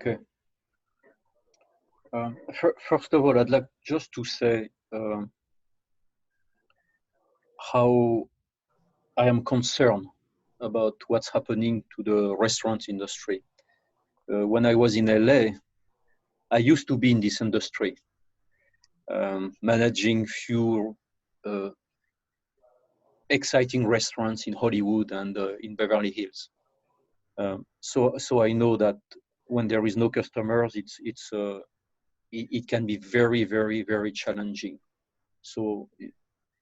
Okay. First of all, I'd like just to say how I am concerned about what's happening to the restaurant industry. When I was in LA, I used to be in this industry, managing few exciting restaurants in Hollywood and in Beverly Hills. So I know that when there is no customers, it can be very, very, very challenging. So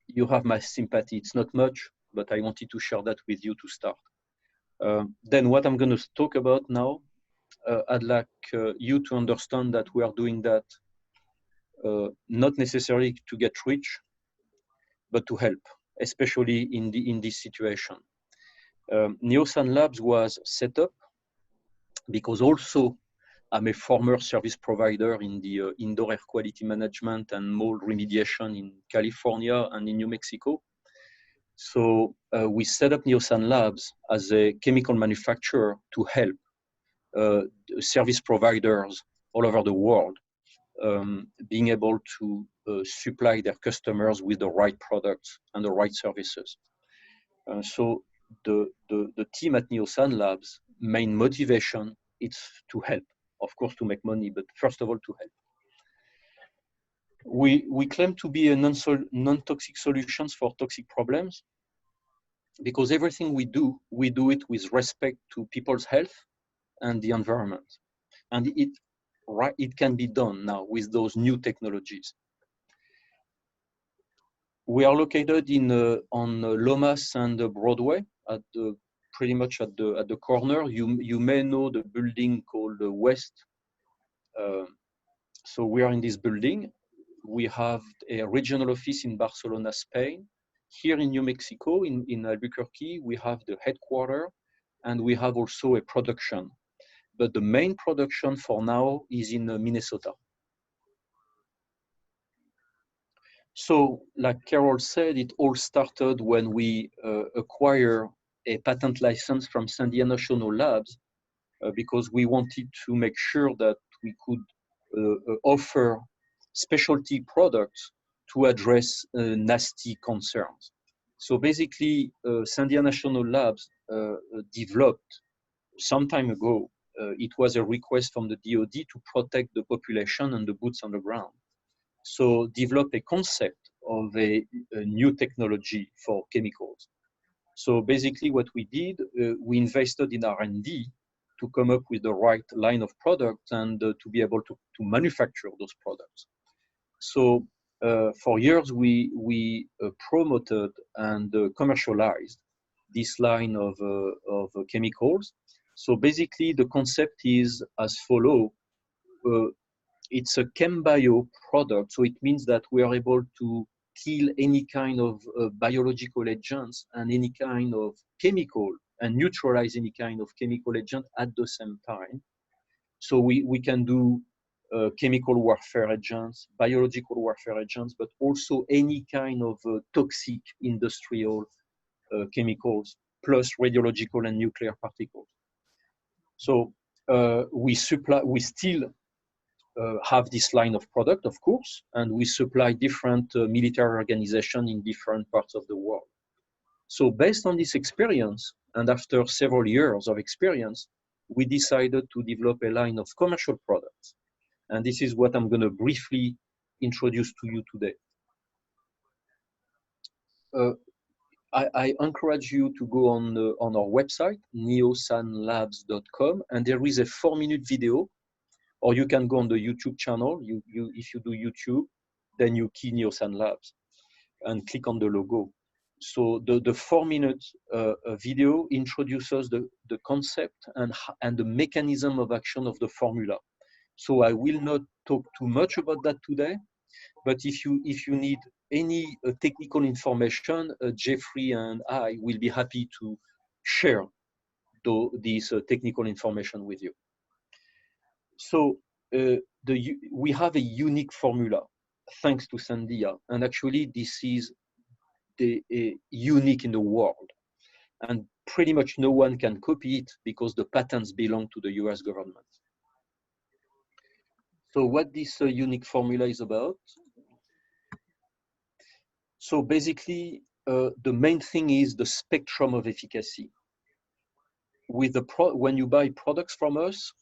you have my sympathy. It's not much, but I wanted to share that with you to start. Then what I'm going to talk about now, I'd like you to understand that we are doing that not necessarily to get rich, but to help, especially in this situation. NeoSan Labs was set up because also I'm a former service provider in the indoor air quality management and mold remediation in California and in New Mexico. So we set up NeoSan Labs as a chemical manufacturer to help service providers all over the world being able to supply their customers with the right products and the right services. So the team at NeoSan Labs' main motivation is to help, of course, to make money, but first of all, to help. We claim to be a non-toxic solutions for toxic problems because everything we do it with respect to people's health and the environment. And it can be done now with those new technologies. We are located on Lomas and Broadway, pretty much at the corner. You may know the building called West. So we are in this building. We have a regional office in Barcelona, Spain. Here in New Mexico, in Albuquerque, we have the headquarters, and we have also a production. But the main production for now is in Minnesota. So, like Carol said, it all started when we acquired a patent license from San National Labs because we wanted to make sure that we could offer specialty products to address nasty concerns. So basically, San National Labs developed some time ago. It was a request from the DoD to protect the population and the boots on the ground. So develop a concept of a new technology for chemicals. So basically what we did, we invested in R&D to come up with the right line of products and to be able to manufacture those products. So for years, we promoted and commercialized this line of chemicals. So basically the concept is as follows. It's a ChemBio product, so it means that we are able to kill any kind of biological agents and any kind of chemical and neutralize any kind of chemical agent at the same time. So we can do chemical warfare agents, biological warfare agents, but also any kind of toxic industrial chemicals, plus radiological and nuclear particles. So we still have this line of product, of course, and we supply different military organizations in different parts of the world. So based on this experience, and after several years of experience, we decided to develop a line of commercial products. And this is what I'm going to briefly introduce to you today. I encourage you to go on our website, neosanlabs.com, and there is a 4-minute video. Or you can go on the YouTube channel. If you do YouTube, then you key NeoSan Labs and click on the logo. So the 4-minute video introduces the concept and the mechanism of action of the formula. So I will not talk too much about that today, but if you need any technical information, Jeffrey and I will be happy to share this technical information with you. So we have a unique formula thanks to Sandia, and actually this is unique in the world, and pretty much no one can copy it because the patents belong to the US government. So what this unique formula is about? So basically, the main thing is the spectrum of efficacy. With when you buy products from us,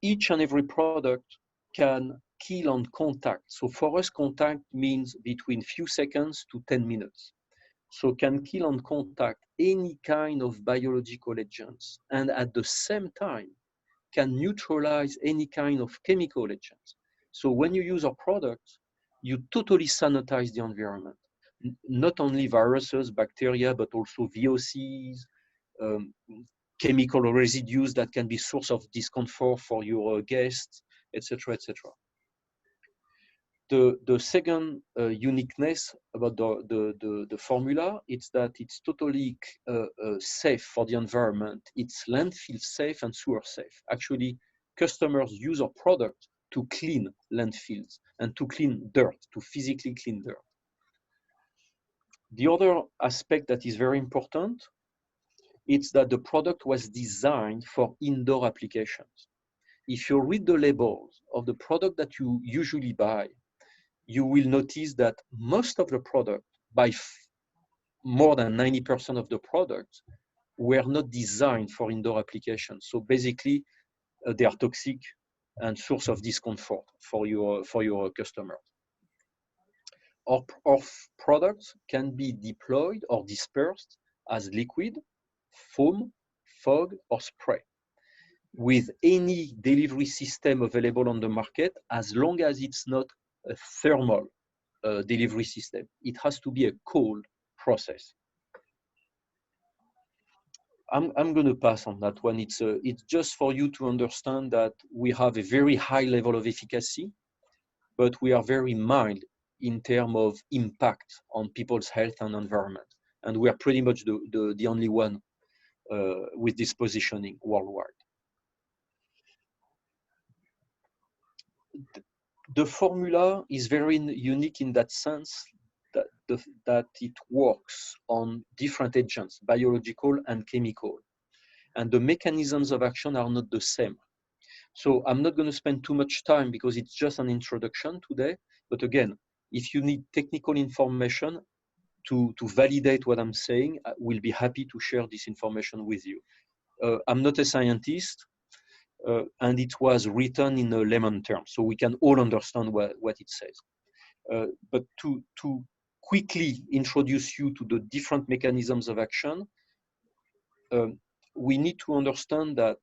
each and every product can kill on contact. So for us, contact means between few seconds to 10 minutes. So can kill on contact any kind of biological agents, and at the same time can neutralize any kind of chemical agents. So when you use our products, you totally sanitize the environment. Not only viruses, bacteria, but also VOCs, um, chemical residues that can be source of discomfort for your guests, etc., etc. The second uniqueness about the formula is that it's totally safe for the environment. It's landfill safe and sewer safe. Actually, customers use our product to clean landfills and to clean dirt, to physically clean dirt. The other aspect that is very important, it's that the product was designed for indoor applications. If you read the labels of the product that you usually buy, you will notice that most of the product, by more than 90% of the products, were not designed for indoor applications. So basically, they are toxic and source of discomfort for your customers. Our products can be deployed or dispersed as liquid, foam, fog, or spray with any delivery system available on the market, as long as it's not a thermal delivery system. It has to be a cold process. I'm going to pass on that one. It's just for you to understand that we have a very high level of efficacy, but we are very mild in terms of impact on people's health and environment. And we are pretty much the only one with this positioning worldwide. The formula is very unique in that sense that, that it works on different agents, biological and chemical. And the mechanisms of action are not the same. So I'm not going to spend too much time because it's just an introduction today. But again, if you need technical information to validate what I'm saying, I will be happy to share this information with you. I'm not a scientist, and it was written in a layman term, so we can all understand what it says. But to quickly introduce you to the different mechanisms of action, we need to understand that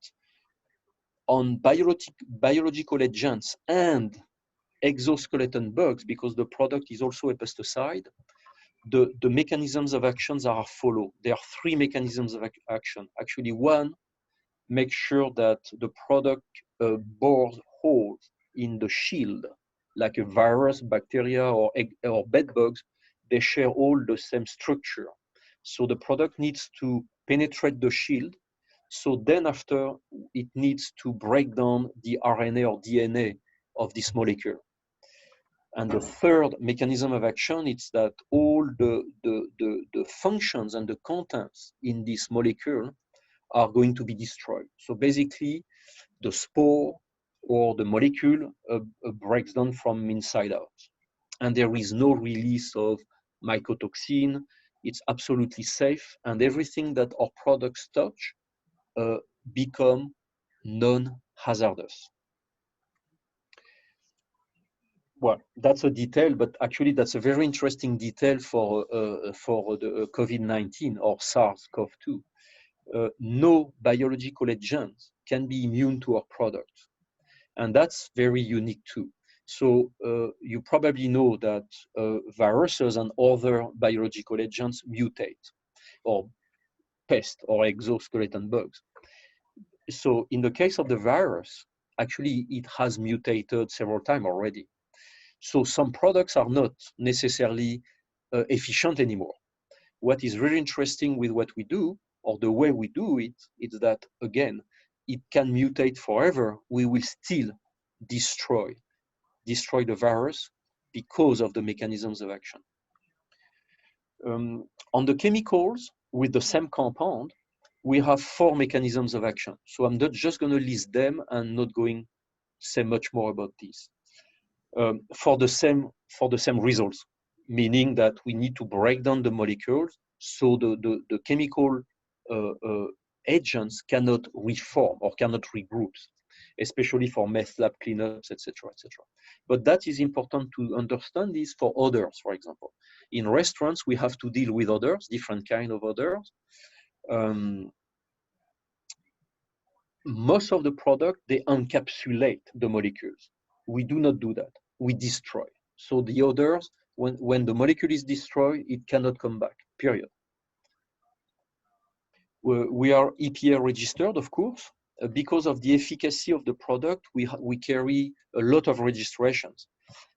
on biological agents and exoskeleton bugs, because the product is also a pesticide, the mechanisms of actions are follow. There are three mechanisms of action. Actually, one, make sure that the product bores holes in the shield, like a virus, bacteria, or bed bugs. They share all the same structure. So the product needs to penetrate the shield. So then after, it needs to break down the RNA or DNA of this molecule. And the third mechanism of action is that all the functions and the contents in this molecule are going to be destroyed. So basically, the spore or the molecule breaks down from inside out. And there is no release of mycotoxin. It's absolutely safe. And everything that our products touch become non-hazardous. Well, that's a detail, but actually that's a very interesting detail for the COVID-19 or SARS-CoV-2. No biological agent can be immune to our product. And that's very unique too. So you probably know that viruses and other biological agents mutate, or pest or exoskeleton bugs. So in the case of the virus, actually it has mutated several times already. So some products are not necessarily efficient anymore. What is really interesting with what we do, or the way we do it, is that, again, it can mutate forever. We will still destroy the virus because of the mechanisms of action. On the chemicals, with the same compound, we have 4 mechanisms of action. So I'm not just going to list them and not going say much more about this. For the same results, meaning that we need to break down the molecules so the chemical agents cannot reform or cannot regroup, especially for meth lab cleanups, etc., etc. But that is important to understand this for odors, for example. In restaurants, we have to deal with odors, different kind of odors. Most of the product, they encapsulate the molecules. We do not do that. We destroy. So the odors, when the molecule is destroyed, it cannot come back, period. We are EPA registered, of course. Because of the efficacy of the product, we carry a lot of registrations.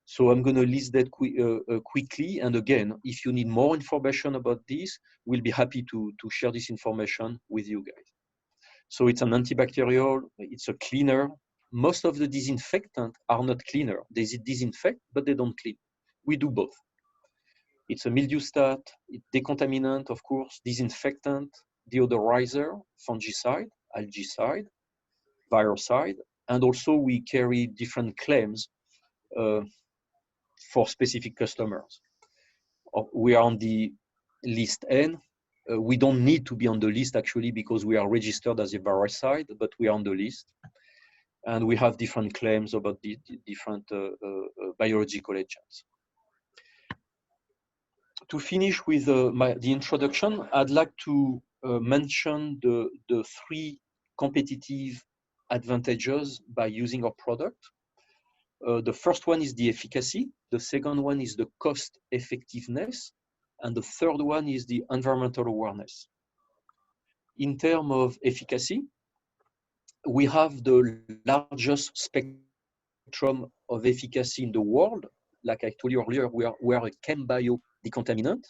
So I'm going to list that quickly. And again, if you need more information about this, we'll be happy to share this information with you guys. So it's an antibacterial, it's a cleaner. Most of the disinfectants are not cleaner. They disinfect, but they don't clean. We do both. It's a mildewstat, decontaminant, of course, disinfectant, deodorizer, fungicide, algicide, viricide, and also we carry different claims for specific customers. We are on the list N. We don't need to be on the list actually because we are registered as a viricide, but we are on the list. And we have different claims about the different biological agents. To finish with the introduction, I'd like to mention the three competitive advantages by using our product. The first one is the efficacy. The second one is the cost effectiveness. And the third one is the environmental awareness. In terms of efficacy, we have the largest spectrum of efficacy in the world. Like I told you earlier, we are a chem bio decontaminant.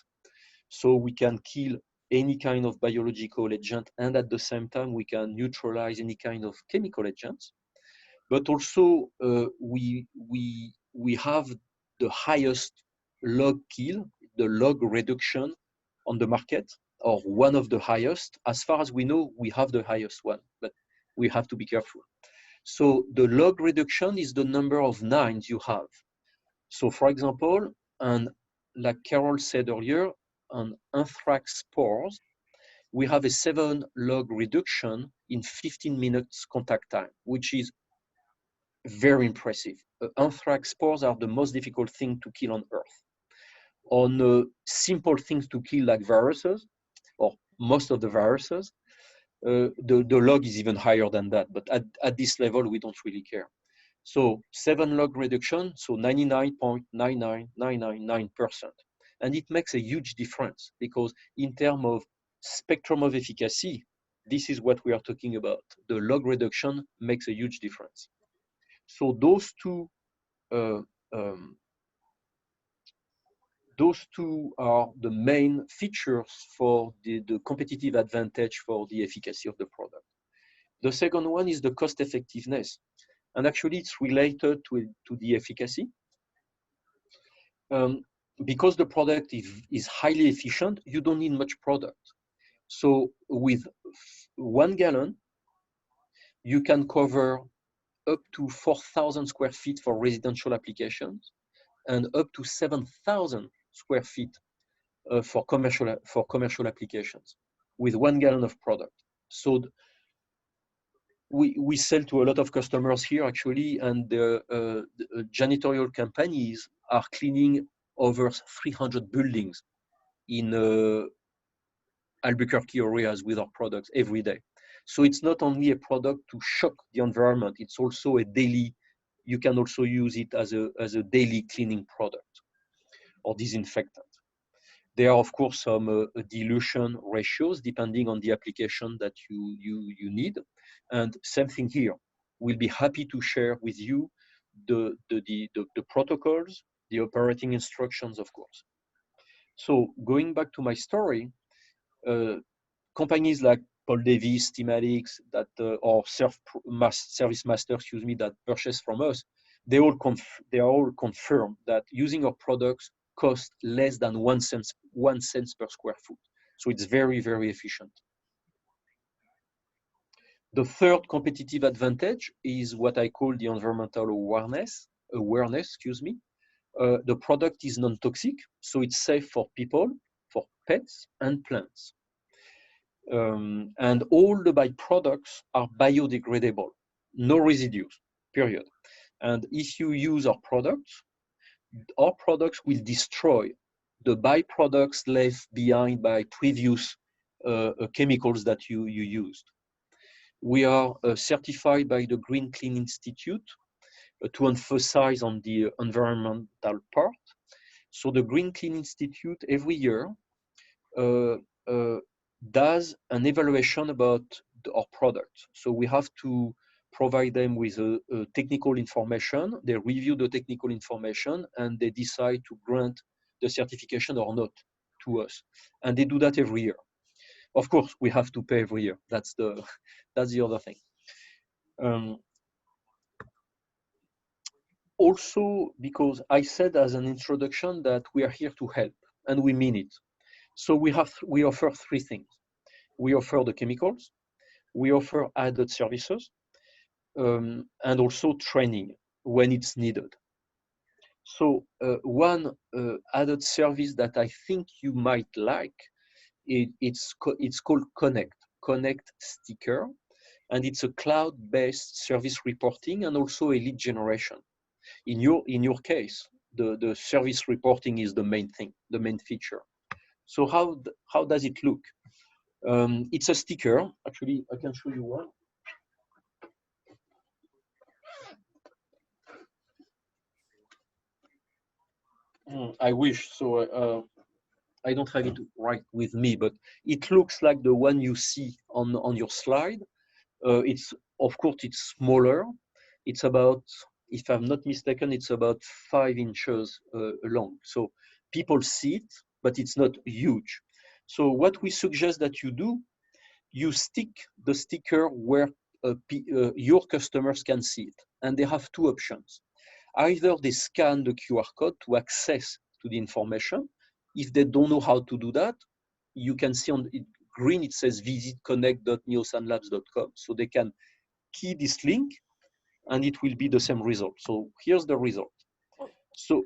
So we can kill any kind of biological agent, and at the same time, we can neutralize any kind of chemical agents. But also, we have the highest log kill, the log reduction on the market, or one of the highest. As far as we know, we have the highest one, but we have to be careful. So the log reduction is the number of nines you have. So for example, and like Carol said earlier, on anthrax spores, we have a 7 log reduction in 15 minutes contact time, which is very impressive. Anthrax spores are the most difficult thing to kill on Earth. On simple things to kill like viruses, or most of the viruses, the log is even higher than that. But at this level, we don't really care. So 7 log reduction, so 99.99999%. And it makes a huge difference because in terms of spectrum of efficacy, this is what we are talking about. The log reduction makes a huge difference. So those two are the main features for the competitive advantage for the efficacy of the product. The second one is the cost effectiveness. And actually, it's related to the efficacy. Because the product is highly efficient, you don't need much product. So with 1 gallon, you can cover up to 4,000 square feet for residential applications and up to 7,000 square feet for commercial applications with 1 gallon of product. So we sell to a lot of customers here actually, and the janitorial companies are cleaning over 300 buildings in Albuquerque areas with our products every day. So it's not only a product to shock the environment, it's also a daily, you can also use it as a daily cleaning product or disinfectant. There are, of course, some dilution ratios depending on the application that you need. And same thing here. We'll be happy to share with you the protocols, the operating instructions, of course. So going back to my story, companies like Paul Davis, Steamatics, that or Service Master, excuse me, that purchase from us, they all confirm that using our products costs less than 1 cent per square foot. So it's very, very efficient. The third competitive advantage is what I call the environmental awareness, excuse me. The product is non-toxic, so it's safe for people, for pets and plants. And all the byproducts are biodegradable, no residues, period. And if you use our products will destroy the byproducts left behind by previous chemicals that you used. We are certified by the Green Clean Institute to emphasize on the environmental part. So the Green Clean Institute every year does an evaluation about our product. So we have to provide them with technical information. They review the technical information and they decide to grant the certification or not to us. And they do that every year. Of course, we have to pay every year. That's the other thing. Also, because I said as an introduction that we are here to help, and we mean it. So we offer three things. We offer the chemicals, we offer added services, and also training when it's needed. So one added service that I think you might like, it's called Connect Sticker, and it's a cloud-based service reporting and also a lead generation. In your case, the service reporting is the main thing, the main feature. So how does it look? It's a sticker. Actually, I can show you one. I wish. So I don't have it right with me, but it looks like the one you see on your slide. It's, of course, it's smaller. It's about, if I'm not mistaken, it's about 5 inches long. So people see it, but it's not huge. So what we suggest that you do, you stick the sticker where your customers can see it. And they have two options. Either they scan the QR code to access to the information. If they don't know how to do that, you can see on green, it says visit connect.neosanlabs.com. So they can key this link and it will be the same result. So here's the result. So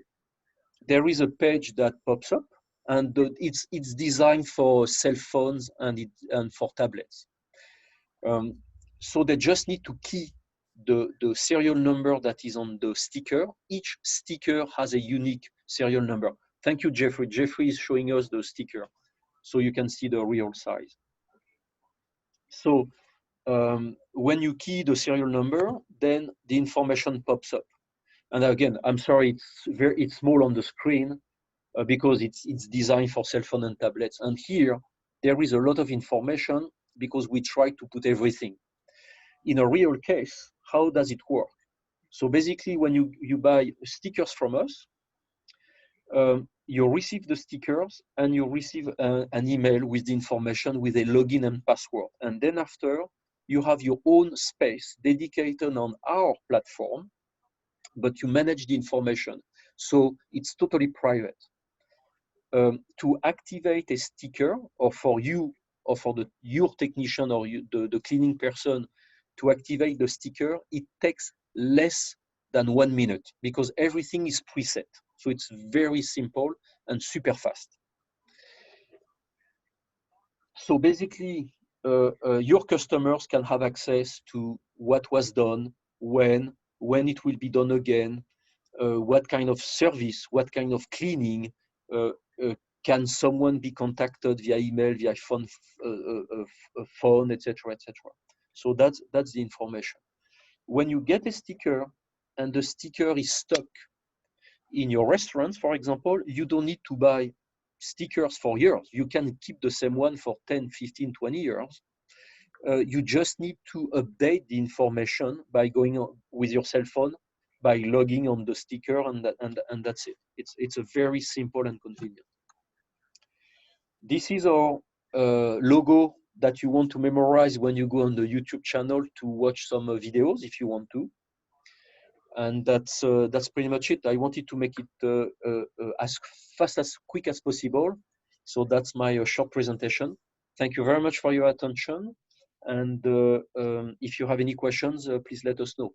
there is a page that pops up and it's designed for cell phones and for tablets. So they just need to key the serial number that is on the sticker. Each sticker has a unique serial number. Thank you, Jeffrey. Jeffrey is showing us the sticker so you can see the real size. So when you key the serial number, then the information pops up. And again, I'm sorry, it's small on the screen because it's designed for cell phone and tablets. And here, there is a lot of information because we try to put everything. In a real case, how does it work? So basically, when you buy stickers from us, you receive the stickers and you receive an email with the information with a login and password. And then after, you have your own space dedicated on our platform, but you manage the information. So it's totally private. To activate a sticker, or for you, or for your technician or the cleaning person to activate the sticker, it takes less than 1 minute because everything is preset. So it's very simple and super fast. So basically, your customers can have access to what was done, when it will be done again, what kind of service, what kind of cleaning, can someone be contacted via email, via phone, etc., etc. So that's the information. When you get a sticker and the sticker is stuck in your restaurants, for example, you don't need to buy stickers for years. You can keep the same one for 10, 15, 20 years. You just need to update the information by going on with your cell phone, by logging on the sticker, and that's it. It's a very simple and convenient. This is our logo that you want to memorize when you go on the YouTube channel to watch some videos if you want to. And that's pretty much it. I wanted to make it as fast, as quick as possible. So that's my short presentation. Thank you very much for your attention. And if you have any questions, please let us know.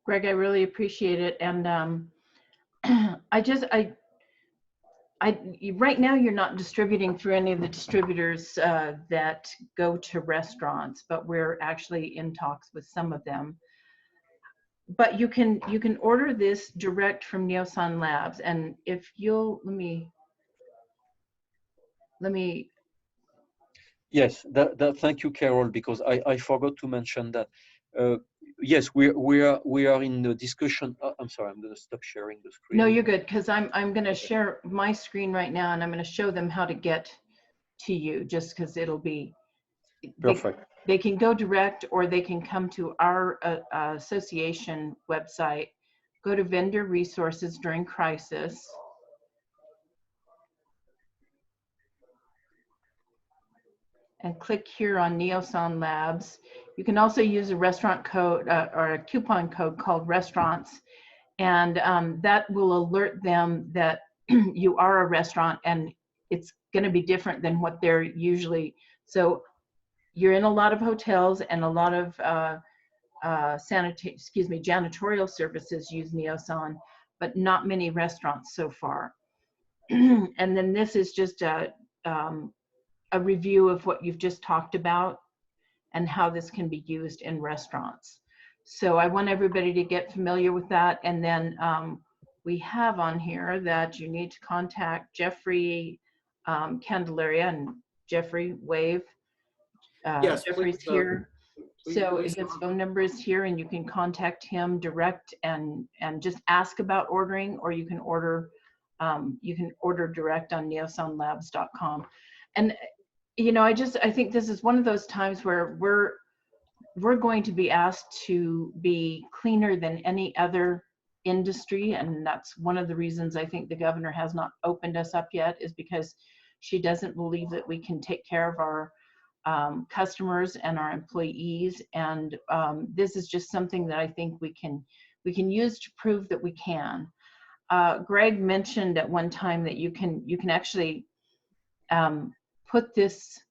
Greg, I really appreciate it. And right now you're not distributing through any of the distributors that go to restaurants, but we're actually in talks with some of them. But you can order this direct from NeoSan Labs, and if you'll let me. Yes, thank you, Carol, because I forgot to mention that. Yes, we are in the discussion. I'm sorry, I'm going to stop sharing the screen. No, you're good, because I'm going to share my screen right now, and I'm going to show them how to get to you, just because it'll be perfect. They can go direct, or they can come to our association website, go to vendor resources during crisis. And click here on NeoSan Labs. You can also use a restaurant code or a coupon code called restaurants, and that will alert them that you are a restaurant, and it's going to be different than what they're usually. So you're in a lot of hotels, and a lot of janitorial services use NeoSan, but not many restaurants so far. And then this is just a review of what you've just talked about and how this can be used in restaurants. So I want everybody to get familiar with that. And then we have on here that you need to contact Jeffrey Candelaria, and Jeffrey, wave. Yes, Jeffrey's please, here. So please, his phone number is here, and you can contact him direct and just ask about ordering, or you can order direct on neosanlabs.com. And you know, I think this is one of those times where we're going to be asked to be cleaner than any other industry, and that's one of the reasons I think the governor has not opened us up yet, is because she doesn't believe that we can take care of our customers and our employees. And this is just something that I think we can use to prove that we can. Greg mentioned at one time that you can actually put this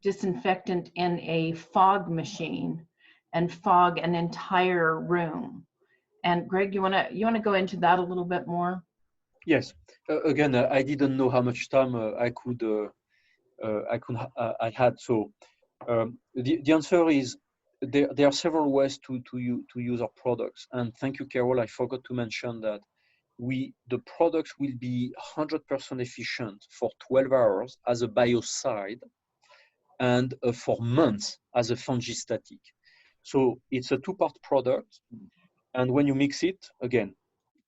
disinfectant in a fog machine and fog an entire room. And Greg, you want to go into that a little bit more? Yes. Again, I didn't know how much time I had. So the answer is there are several ways to use our products. And thank you, Carol. I forgot to mention that the products will be 100% efficient for 12 hours as a biocide, and for months as a fungistatic. So it's a two-part product, and when you mix it, again,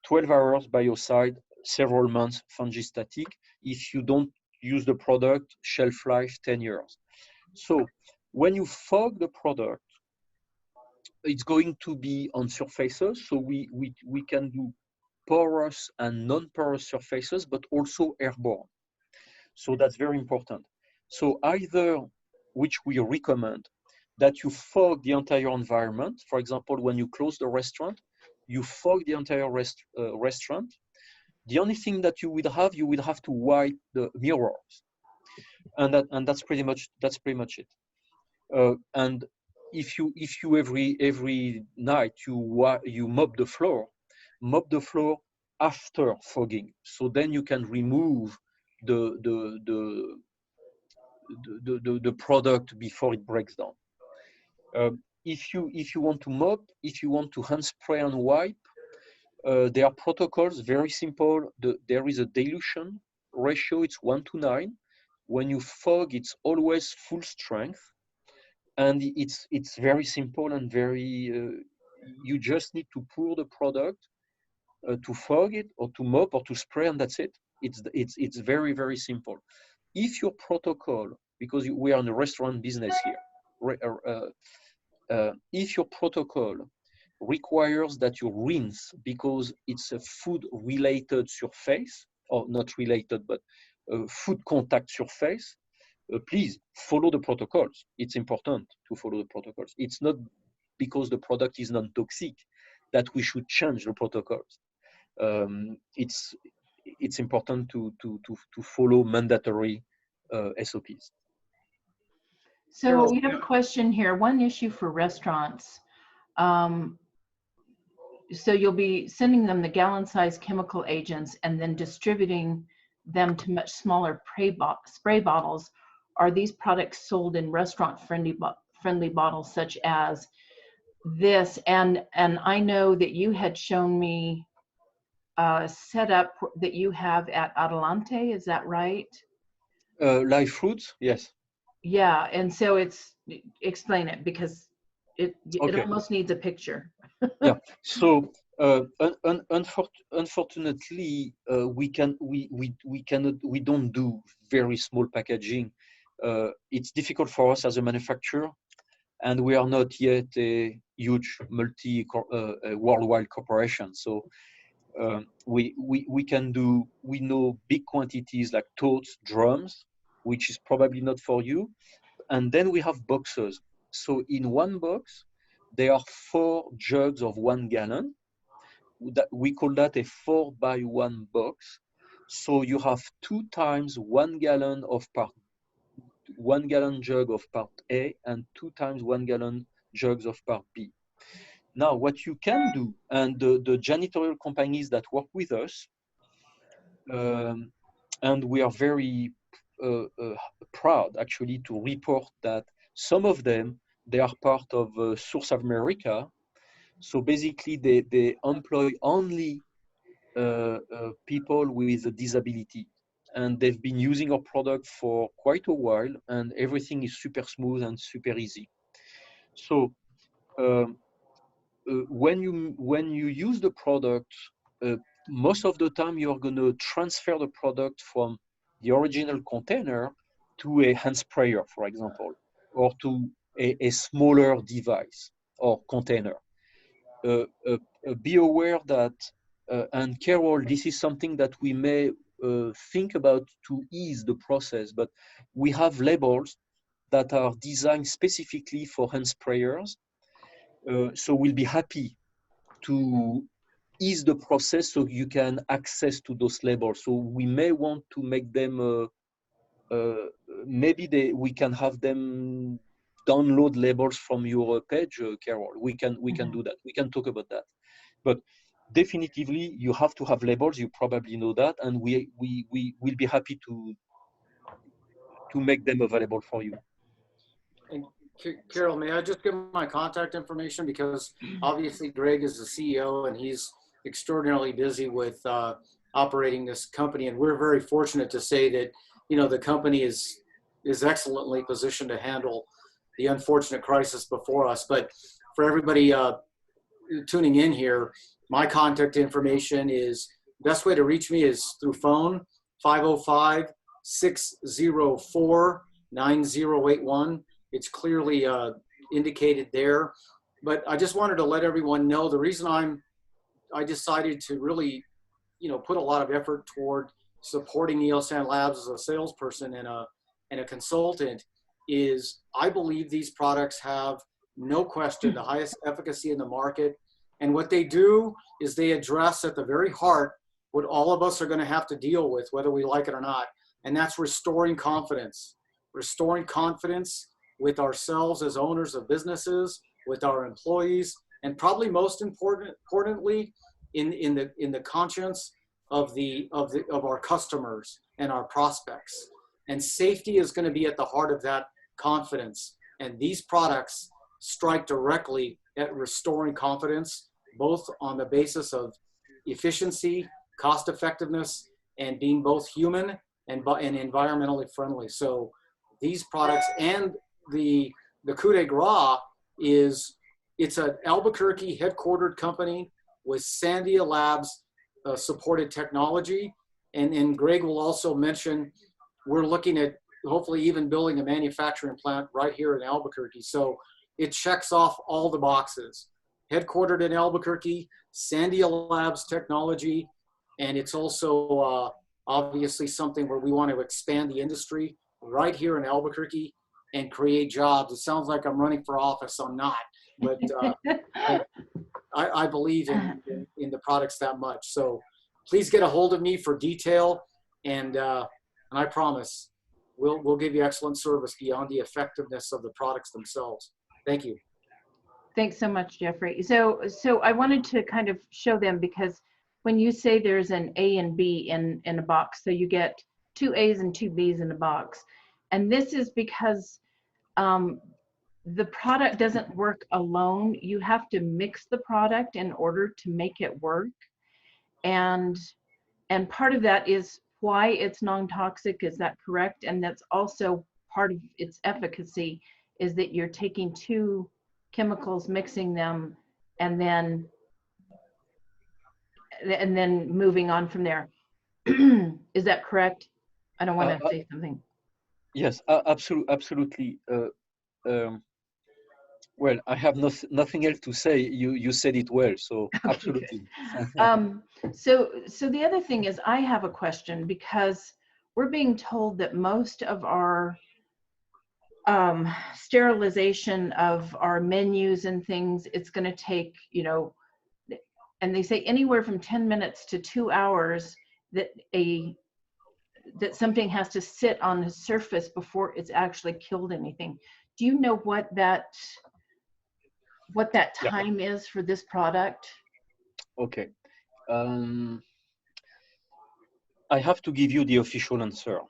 12 hours biocide, several months fungistatic. If you don't use the product, shelf life 10 years. So when you fog the product, it's going to be on surfaces. So we can do porous and non-porous surfaces, but also airborne. So that's very important. So either, which we recommend, that you fog the entire environment. For example, when you close the restaurant, you fog the entire restaurant. The only thing that you would have to wipe the mirrors, and that's pretty much it. And if you every night you mop the floor after fogging, so then you can remove the product before it breaks down. If you want to mop, if you want to hand spray and wipe, there are protocols, very simple. There is a dilution ratio, it's 1:9. When you fog, it's always full strength, and it's very simple and very. You just need to pour the product to fog it, or to mop, or to spray, and that's it. It's very, very simple. If your protocol, because we are in the restaurant business here, if your protocol requires that you rinse because it's a food-related surface, or not related, but food contact surface, please follow the protocols. It's important to follow the protocols. It's not because the product is non-toxic that we should change the protocols. It's important to follow mandatory SOPs. So Carol, we have a question here. One issue for restaurants. So you'll be sending them the gallon-sized chemical agents and then distributing them to much smaller spray bottles. Are these products sold in restaurant-friendly bottles such as this? And I know that you had shown me a setup that you have at Adelante. Is that right? Live fruits, yes. Yeah, and so explain it because it Okay. almost needs a picture. Yeah. So unfortunately, we don't do very small packaging. It's difficult for us as a manufacturer, and we are not yet a huge worldwide corporation. So we know big quantities like totes, drums, which is probably not for you, and then we have boxes. So in one box, there are 4 jugs of 1 gallon. We call that a 4x1 box. So you have 2 times 1 gallon of 1 gallon jug of part A and 2 times 1 gallon jugs of part B. Now, what you can do, and the janitorial companies that work with us, and we are very proud actually to report that some of them, they are part of Source of America. So basically they employ only people with a disability, and they've been using our product for quite a while, and everything is super smooth and super easy. So when you use the product, most of the time you're going to transfer the product from the original container to a hand sprayer, for example, or to a smaller device or container. Be aware that, and Carol, this is something that we may think about to ease the process, but we have labels that are designed specifically for hand sprayers. So we'll be happy to ease the process so you can access to those labels. So we may want to make them, maybe we can have them download labels from your page, Carol. We can do that. We can talk about that. But definitively, you have to have labels. You probably know that, and we will be happy to make them available for you. and Carol, may I just give my contact information, because obviously Greg is the CEO and he's extraordinarily busy with operating this company, and we're very fortunate to say that the company is excellently positioned to handle the unfortunate crisis before us. But for everybody tuning in here, my contact information is, best way to reach me is through phone, 505-604-9081. It's clearly indicated there. But I just wanted to let everyone know the reason I decided to really, put a lot of effort toward supporting NeoSan Labs as a salesperson and a consultant is I believe these products have no question the highest efficacy in the market. And what they do is they address at the very heart what all of us are going to have to deal with, whether we like it or not. And that's restoring confidence with ourselves as owners of businesses, with our employees, and probably most importantly, in the conscience of our customers and our prospects. And safety is going to be at the heart of that confidence. And these products strike directly at restoring confidence, both on the basis of efficiency, cost effectiveness, and being both human and environmentally friendly. So these products, and the coup de grace is, it's an Albuquerque headquartered company with Sandia Labs supported technology. And Greg will also mention, we're looking at hopefully even building a manufacturing plant right here in Albuquerque. So it checks off all the boxes. Headquartered in Albuquerque, Sandia Labs technology, and it's also obviously something where we want to expand the industry right here in Albuquerque and create jobs. It sounds like I'm running for office. I'm not, but I believe in the products that much. So please get a hold of me for detail, and I promise we'll give you excellent service beyond the effectiveness of the products themselves. Thank you. Thanks so much, Jeffrey. So I wanted to kind of show them, because when you say there's an A and B in a box, so you get 2 A's and 2 B's in a box. And this is because the product doesn't work alone. You have to mix the product in order to make it work. And part of that is why it's non-toxic. Is that correct? And that's also part of its efficacy, is that you're taking 2 chemicals, mixing them, and then moving on from there. Is that correct? I don't want to say something. Yes, absolutely. Well, I have nothing else to say. You said it well, so absolutely. So the other thing is, I have a question, because we're being told that most of our sterilization of our menus and things, it's going to take, and they say anywhere from 10 minutes to 2 hours that something has to sit on the surface before it's actually killed anything. Do you know what that time is for this product? Okay. I have to give you the official answer.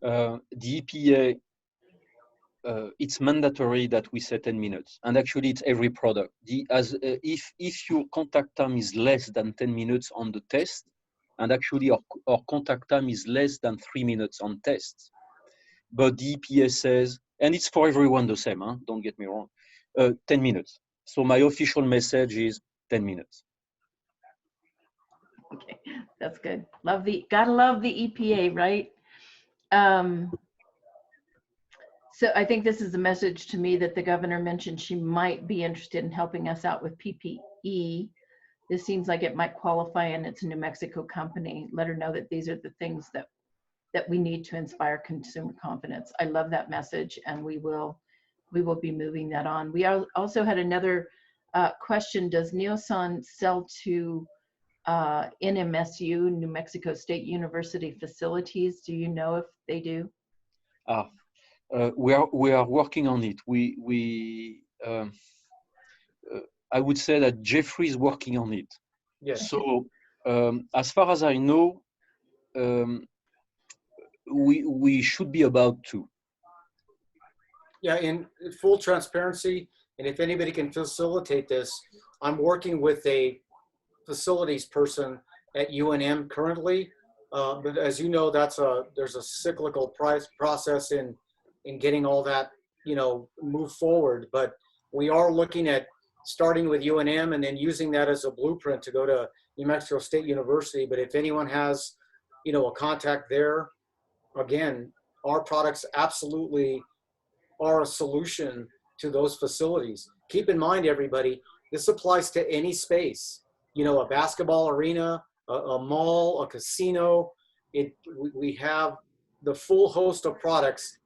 The EPA, it's mandatory that we say 10 minutes, and actually it's every product. If your contact time is less than 10 minutes on the test, and actually our contact time is less than 3 minutes on tests, but the EPA says, and it's for everyone the same, huh? Don't get me wrong, 10 minutes. So my official message is 10 minutes. Okay, that's good. Gotta love the EPA, right? So I think this is a message to me that the governor mentioned she might be interested in helping us out with PPE. This seems like it might qualify, and it's a New Mexico company. Let her know that these are the things that we need to inspire consumer confidence. I love that message, and we will be moving that on. We also had another question. Does NeoSan sell to NMSU, New Mexico State University facilities? Do you know if they do? We are working on it. I would say that Jeffrey is working on it. Yes. So as far as I know, we should be about to. Yeah, in full transparency, and if anybody can facilitate this, I'm working with a facilities person at UNM currently. But as you know, there's a cyclical process in getting all that, move forward. But we are looking at starting with UNM and then using that as a blueprint to go to New Mexico State University. But if anyone has, a contact there, again, our products absolutely are a solution to those facilities. Keep in mind, everybody, this applies to any space, a basketball arena, a mall, a casino. We have the full host of products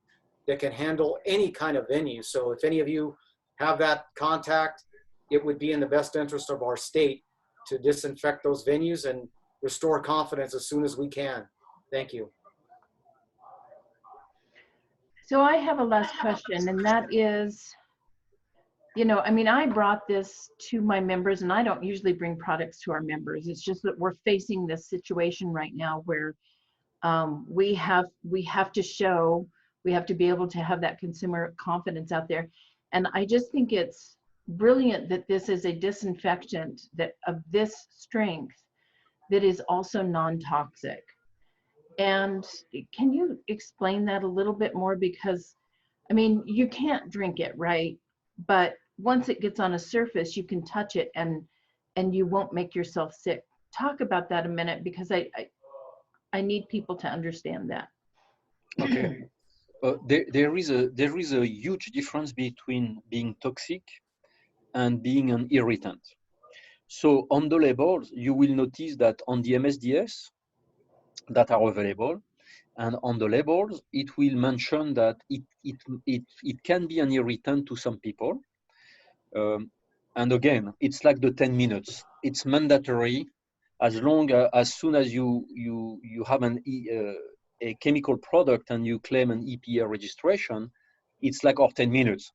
that can handle any kind of venue. So if any of you have that contact, it would be in the best interest of our state to disinfect those venues and restore confidence as soon as we can. Thank you. So I have a last question, and that is, I brought this to my members, and I don't usually bring products to our members. It's just that we're facing this situation right now where we have to be able to have that consumer confidence out there. And I just think it's brilliant that this is a disinfectant that of this strength that is also non-toxic. And can you explain that a little bit more? Because, you can't drink it, right? But once it gets on a surface, you can touch it and you won't make yourself sick. Talk about that a minute, because I need people to understand that. Okay. There is a huge difference between being toxic and being an irritant. So on the labels, you will notice that on the MSDS that are available, and on the labels, it will mention that it can be an irritant to some people. And again, it's like the 10 minutes. It's mandatory as soon as you have an a chemical product and you claim an EPA registration, it's like, 10 minutes.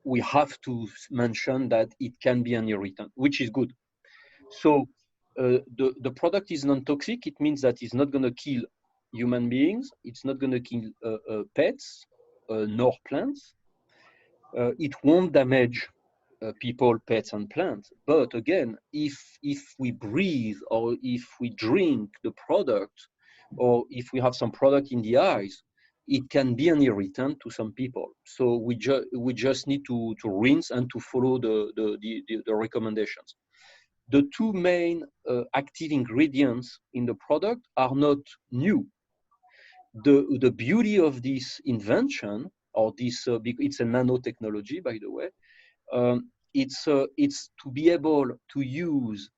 We have to mention that it can be an irritant, which is good. So the product is non-toxic. It means that it's not going to kill human beings. It's not going to kill pets nor plants. It won't damage people, pets, and plants. But again, if we breathe or if we drink the product, or if we have some product in the eyes, it can be an irritant to some people. So we just need to rinse and to follow the recommendations. The two main active ingredients in the product are not new. The beauty of this invention, or this, it's a nanotechnology, by the way, it's to be able to use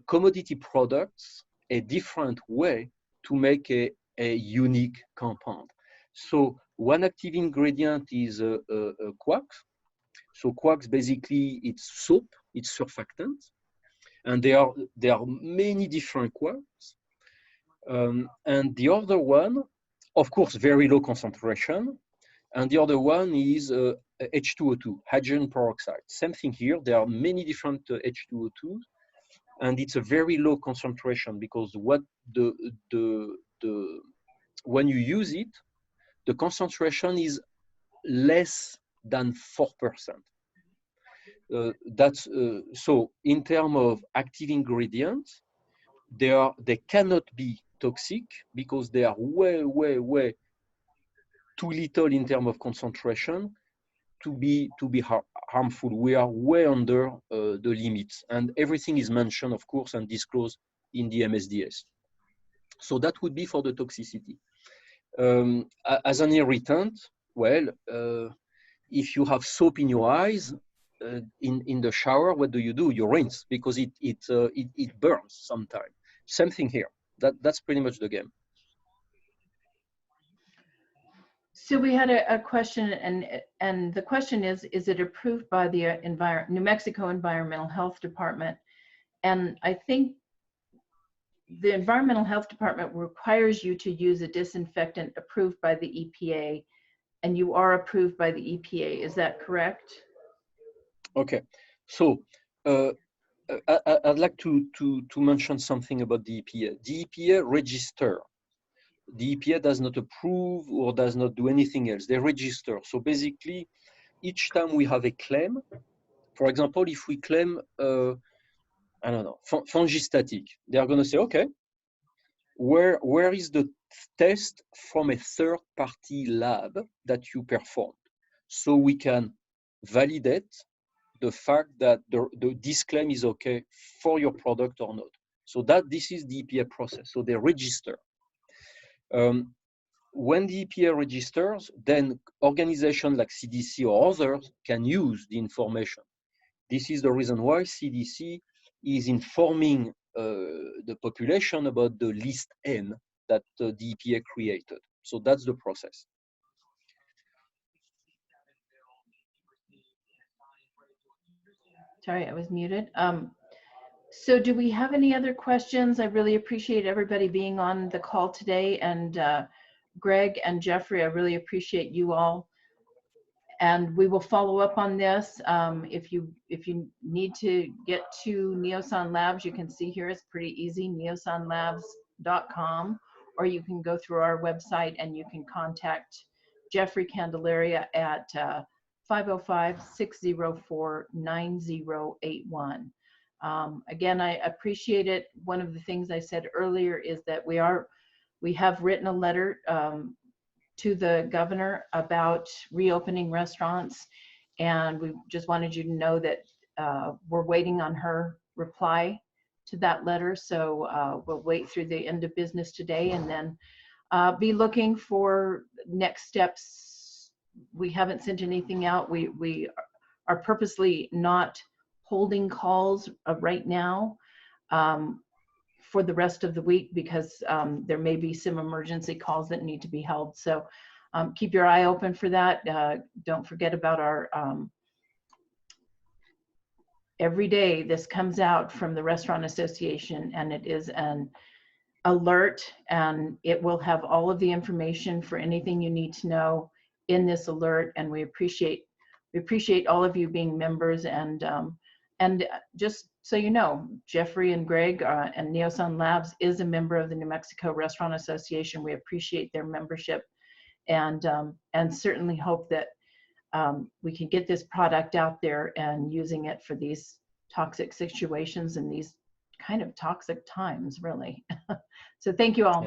commodity products a different way to make a unique compound. So one active ingredient is quarks. So quarks, basically, it's soap, it's surfactant, and there are many different quarks. And the other one, of course, very low concentration. And the other one is H2O2, hydrogen peroxide. Same thing here. There are many different H2O2s, and it's a very low concentration because what when you use it, the concentration is less than 4%. So in terms of active ingredients, they cannot be toxic because they are way too little in terms of concentration to be harmful. We are way under the limits, and everything is mentioned, of course, and disclosed in the MSDS. So that would be for the toxicity. As an irritant, well, if you have soap in your eyes in the shower, what do? You rinse because it burns sometimes. Same thing here. That's pretty much the game. So we had a question, and the question is it approved by the New Mexico Environmental Health Department? And I think the Environmental Health Department requires you to use a disinfectant approved by the EPA, and you are approved by the EPA. Is that correct? Okay. So I'd like to mention something about the EPA. The EPA register. The EPA does not approve or does not do anything else. They register. So basically, each time we have a claim, for example, if we claim, I don't know, fungistatic, they are going to say, okay, where is the test from a third-party lab that you performed? So we can validate the fact that this claim is okay for your product or not. So this is the EPA process. So they register. When the EPA registers, then organizations like CDC or others can use the information. This is the reason why CDC is informing the population about the list N that the EPA created. So that's the process. Sorry, I was muted. So do we have any other questions? I really appreciate everybody being on the call today, and Greg and Jeffrey, I really appreciate you all. And we will follow up on this. If you need to get to NeoSan Labs, you can see here it's pretty easy, neosanlabs.com, or you can go through our website and you can contact Jeffrey Candelaria at 505-604-9081. Again, I appreciate it. One of the things I said earlier is that we have written a letter to the governor about reopening restaurants, and we just wanted you to know that we're waiting on her reply to that letter. So we'll wait through the end of business today and then be looking for next steps. We haven't sent anything out. We are purposely not holding calls right now for the rest of the week because there may be some emergency calls that need to be held. So keep your eye open for that. Don't forget about our, every day this comes out from the Restaurant Association, and it is an alert, and it will have all of the information for anything you need to know in this alert. And we appreciate all of you being members. And just so you know, Jeffrey and Greg and NeoSan Labs is a member of the New Mexico Restaurant Association. We appreciate their membership, and certainly hope that we can get this product out there and using it for these toxic situations and these kind of toxic times, really. So thank you all.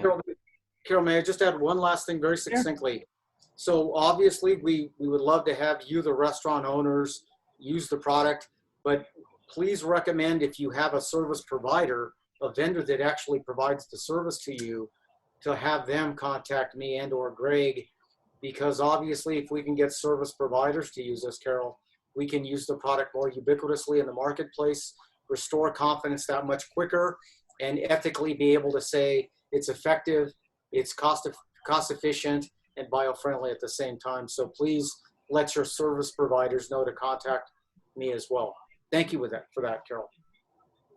Carol, may I just add one last thing very succinctly? So obviously we would love to have you, the restaurant owners, use the product, but please recommend, if you have a service provider, a vendor that actually provides the service to you, to have them contact me and or Greg, because obviously if we can get service providers to use this, Carol, we can use the product more ubiquitously in the marketplace, restore confidence that much quicker, and ethically be able to say it's effective, it's cost efficient, and bio-friendly at the same time. So please let your service providers know to contact me as well. Thank you for that, Carol.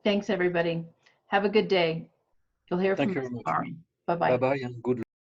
Thanks, everybody. Have a good day. You'll hear Thank from you us very much. tomorrow. Bye-bye. Bye-bye and good